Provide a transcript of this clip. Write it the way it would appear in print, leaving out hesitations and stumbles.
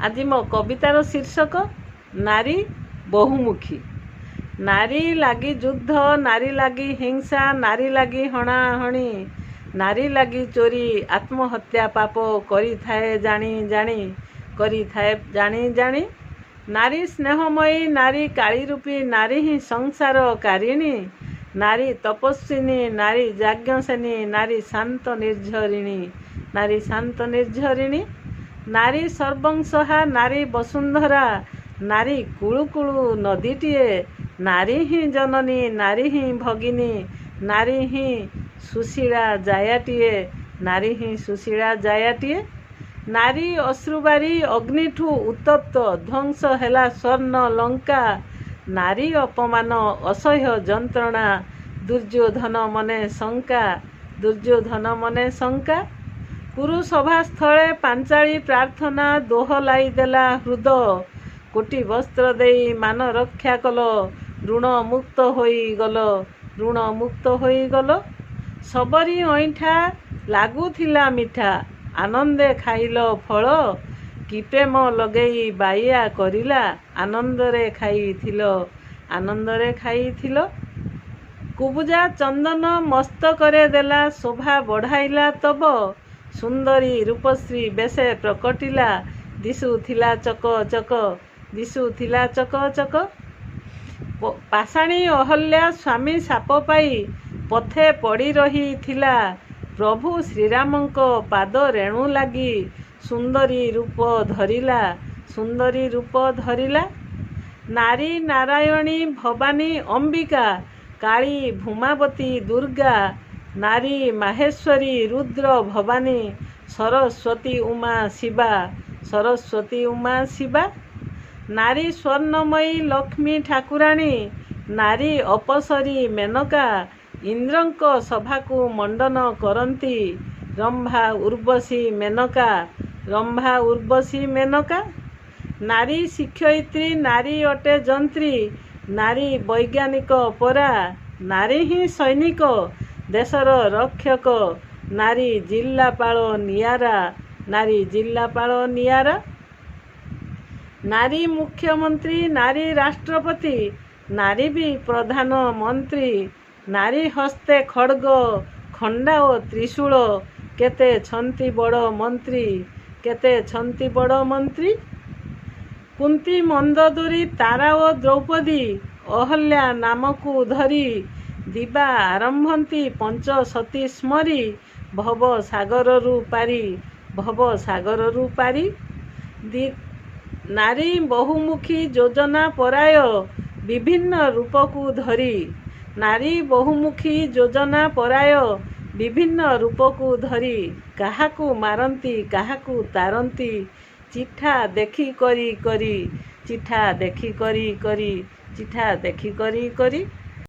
आज मो कवितार शीर्षक नारी बहुमुखी। नारी लागी युद्ध, नारी लागी हिंसा, नारी लागी हणाहणी, नारी लागी चोरी, आत्महत्या पाप करी थाए जानी जानी, करी थाए जानी जानी। नारी स्नेहमयी, नारी कालीरूपी, नारी ही संसार कारिणी, नारी तपस्विनी, नारी याज्ञसेनी, नारी शांत निर्झरिणी, नारी शांत निर्झरिणी। नारी सर्वंसहा, नारी वसुंधरा, नारी कुळुकुळु नदीटीए, नारी ही जननी, नारी ही भगिनी, नारी ही सुशीला जायाटीए, नारी ही सुशीला जायाटीए। नारी अश्रुबारी अग्निठू उत्तप्त, ध्वंस हेला स्वर्ण लंका, नारी अपमान असह्य जंत्रणा, दुर्योधन मने शंका, दुर्योधन मने शंका। कुरुसभा स्थले पांचाली प्रार्थना, दोहलाई देला हृद, कोटी वस्त्र देई मान रक्षा कल, ऋण मुक्त होई गल, ऋण मुक्त होई गल। सबरी ऐठा लागुथिला मिठा, आनंदे खाइल फल, कि प्रेम लगेई बाइया करिला, आनंदरे खाइथिल, आनंदरे खाइथिल। कुबुजा चंदन मस्तकरे देला, शोभा बढ़ाइला तब, सुंदरी रूपश्री बेसे प्रकटिला, दिशुथिला चक चक, दिशुथिला चक चक। पाषाणी अहल्या स्वामी साप पाई, पथे पड़ी रही थिला, प्रभु श्रीरामंको पाद रेणु लागी, सुंदरी रूप धरिला, सुंदरी रूप धरिला। नारी नारायणी भवानी अंबिका, काली भूमावती दुर्गा, नारी माहेश्वरी रुद्र भवानी, सरस्वती उमा शिवा, सरस्वती उमा शिवा। नारी स्वर्णमयी लक्ष्मी ठाकुराणी, नारी अपसरी मेनका, इंद्रंक सभाकु मंडन करंती, रंभा उर्वशी मेनका, रंभा उर्वशी मेनका। नारी शिक्षयित्री, नारी अटे जंत्री, नारी वैज्ञानिक परा, नारी ही सैनिक देशर रक्षक, नारी जिल्लापाल नियारा, नारी जिल्लापाल नियारा। नारी मुख्यमंत्री, नारी राष्ट्रपति, नारी भी प्रधानमंत्री, नारी हस्ते खड्ग खंडा ओ त्रिशूल, केते छंती बड़ मंत्री, केते छंती बड़ मंत्री। कुंती मंदोदरी तारा ओ द्रौपदी, अहल्या नामकु धरी, दिबा आरंभंती पंच सती स्मरी, भव सागररु पारी, भव सागररु पारी। नारी बहुमुखी योजना पराय, विभिन्न रूपकु धरी, नारी बहुमुखी योजना पराय, विभिन्न रूपकु धरी, काहाकु मारंती काहाकु तारंती, चिठा देखी करी करी, चिठा देखी करी करी, चिठा देखी करी करी।